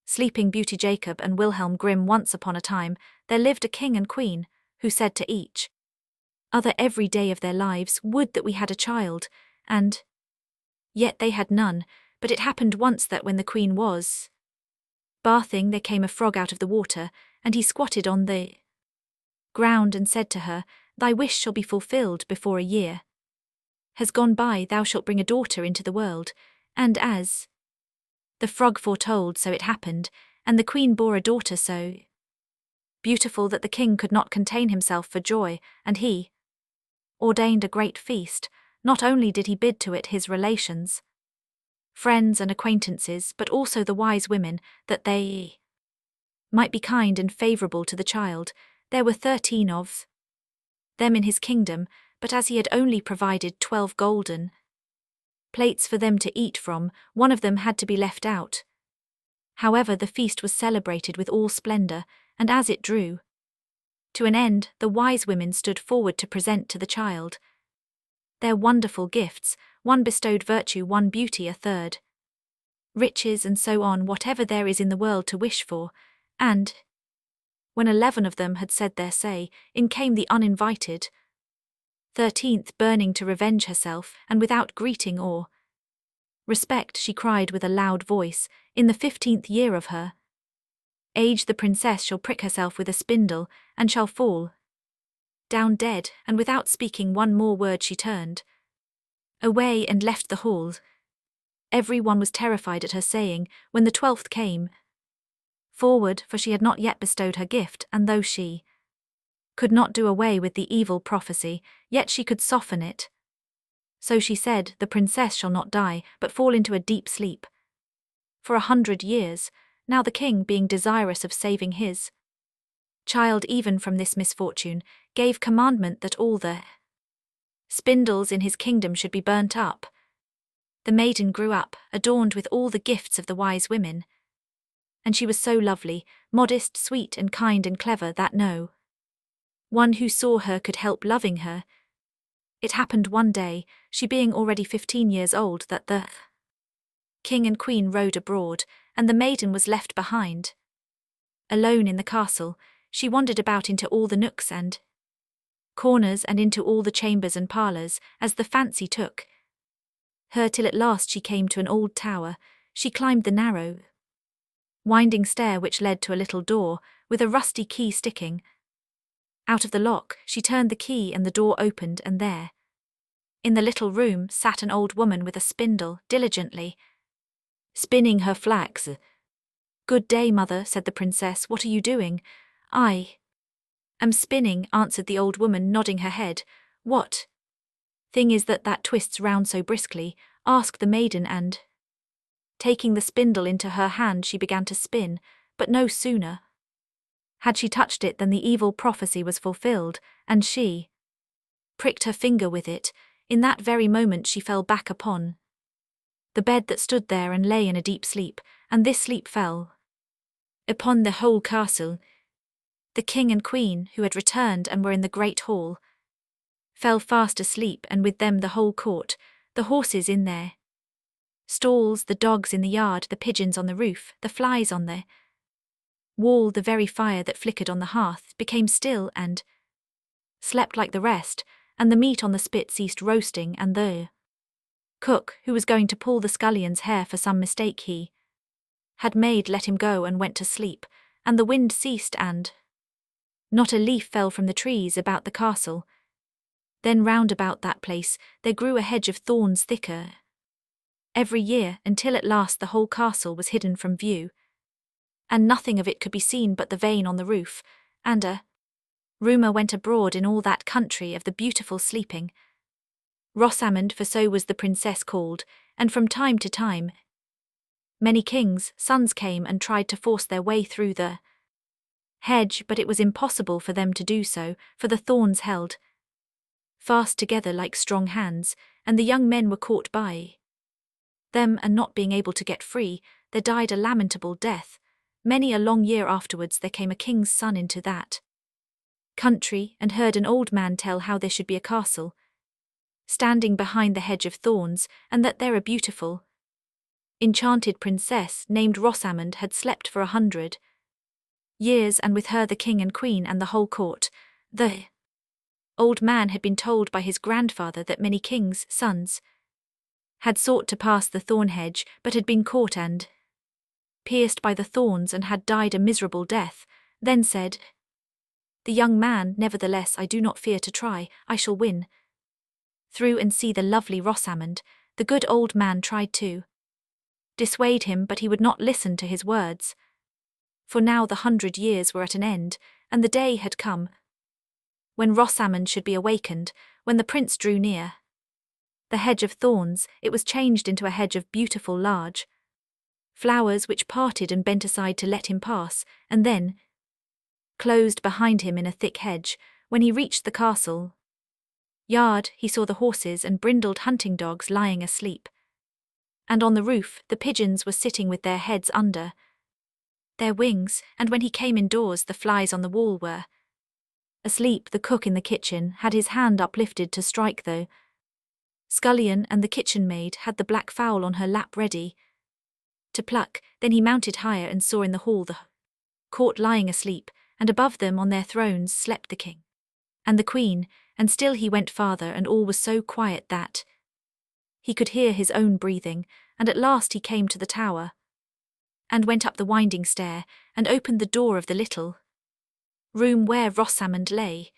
Sleeping Beauty Jacob and Wilhelm Grimm. Once upon a time, there lived a king and queen, who said to each other every day of their lives, "Would that we had a child," and yet they had none. But it happened once that when the queen was bathing, there came a frog out of the water, and he squatted on the ground and said to her, "Thy wish shall be fulfilled before a year has gone by. Thou shalt bring a daughter into the world." And as the frog foretold, so it happened, and the queen bore a daughter so beautiful that the king could not contain himself for joy, and he ordained a great feast. Not only did he bid to it his relations, friends and acquaintances, but also the wise women, that they might be kind and favorable to the child. There were 13 of them in his kingdom, but as he had only provided 12 golden plates for them to eat from, one of them had to be left out. However, the feast was celebrated with all splendor, and as it drew to an end, the wise women stood forward to present to the child their wonderful gifts. One bestowed virtue, one beauty, a third riches, and so on, whatever there is in the world to wish for. And when 11 of them had said their say, in came the uninvited 13th, burning to revenge herself, and without greeting or respect, she cried with a loud voice, "In the 15th year of her age the princess shall prick herself with a spindle, and shall fall down dead." And without speaking one more word she turned away and left the hall. Every one was terrified at her saying. When the 12th came forward, for she had not yet bestowed her gift, and though she could not do away with the evil prophecy, yet she could soften it. So she said, "The princess shall not die, but fall into a deep sleep for 100 years. Now the king, being desirous of saving his child even from this misfortune, gave commandment that all the spindles in his kingdom should be burnt up. The maiden grew up, adorned with all the gifts of the wise women, and she was so lovely, modest, sweet, and kind and clever that no one who saw her could help loving her. It happened one day, she being already 15 years old, that the king and queen rode abroad, and the maiden was left behind alone in the castle. She wandered about into all the nooks and corners, and into all the chambers and parlours, as the fancy took her, till at last she came to an old tower. She climbed the narrow, winding stair which led to a little door, with a rusty key sticking out of the lock. She turned the key, and the door opened, and there, in the little room, sat an old woman with a spindle, diligently spinning her flax. "Good day, mother," said the princess. "What are you doing?" "I am spinning," answered the old woman, nodding her head. "What thing is that twists round so briskly?" asked the maiden, and taking the spindle into her hand she began to spin, but no sooner had she touched it than the evil prophecy was fulfilled, and she pricked her finger with it. In that very moment she fell back upon the bed that stood there, and lay in a deep sleep, and this sleep fell upon the whole castle. The king and queen, who had returned and were in the great hall, fell fast asleep, and with them the whole court, the horses in their stalls, the dogs in the yard, the pigeons on the roof, the flies on the wall, the very fire that flickered on the hearth, became still and slept like the rest, and the meat on the spit ceased roasting, and the cook, who was going to pull the scullion's hair for some mistake he had made, let him go and went to sleep, and the wind ceased, and not a leaf fell from the trees about the castle. Then round about that place there grew a hedge of thorns, thicker every year, until at last the whole castle was hidden from view, and nothing of it could be seen but the vane on the roof, and a rumour went abroad in all that country of the beautiful sleeping Rosamond, for so was the princess called, and from time to time many kings' sons came and tried to force their way through the hedge, but it was impossible for them to do so, for the thorns held fast together like strong hands, and the young men were caught by them, and not being able to get free, there died a lamentable death. Many a long year afterwards there came a king's son into that country, and heard an old man tell how there should be a castle standing behind the hedge of thorns, and that there a beautiful enchanted princess named Rosamond had slept for 100 years, and with her the king and queen and the whole court. The old man had been told by his grandfather that many kings' sons had sought to pass the thorn hedge, but had been caught and pierced by the thorns and had died a miserable death. Then said the young man, "Nevertheless, I do not fear to try, I shall win through and see the lovely Rosamond." The good old man tried to dissuade him, but he would not listen to his words. For now the 100 years were at an end, and the day had come when Rosamond should be awakened. When the prince drew near the hedge of thorns, it was changed into a hedge of beautiful large flowers which parted and bent aside to let him pass, and then closed behind him in a thick hedge. When he reached the castle yard, he saw the horses and brindled hunting dogs lying asleep, and on the roof the pigeons were sitting with their heads under their wings, and when he came indoors the flies on the wall were asleep. The cook in the kitchen had his hand uplifted to strike the scullion, and the kitchen maid had the black fowl on her lap ready to pluck. Then he mounted higher and saw in the hall the court lying asleep, and above them on their thrones slept the king and the queen, and still he went farther, and all was so quiet that he could hear his own breathing, and at last he came to the tower, and went up the winding stair, and opened the door of the little room where Rosamond lay.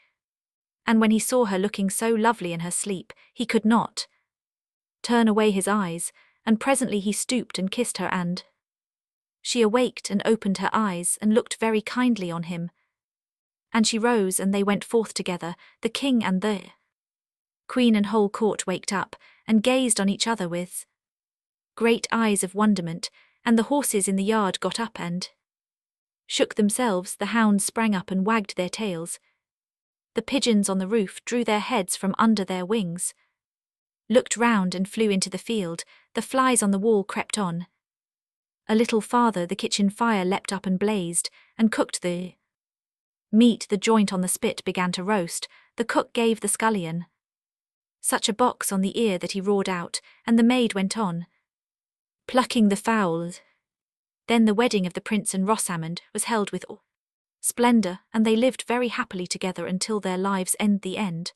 And when he saw her looking so lovely in her sleep, he could not turn away his eyes, and presently he stooped and kissed her, and she awaked and opened her eyes, and looked very kindly on him. And she rose, and they went forth together, the king and the queen, and whole court waked up, and gazed on each other with great eyes of wonderment, and the horses in the yard got up and shook themselves, the hounds sprang up and wagged their tails, the pigeons on the roof drew their heads from under their wings, looked round and flew into the field, the flies on the wall crept on. A little farther the kitchen fire leapt up and blazed, and cooked the meat. The joint on the spit began to roast, the cook gave the scullion such a box on the ear that he roared out, and the maid went on plucking the fowl. Then the wedding of the prince and Rosamond was held with splendour, and they lived very happily together until their lives' end. The end.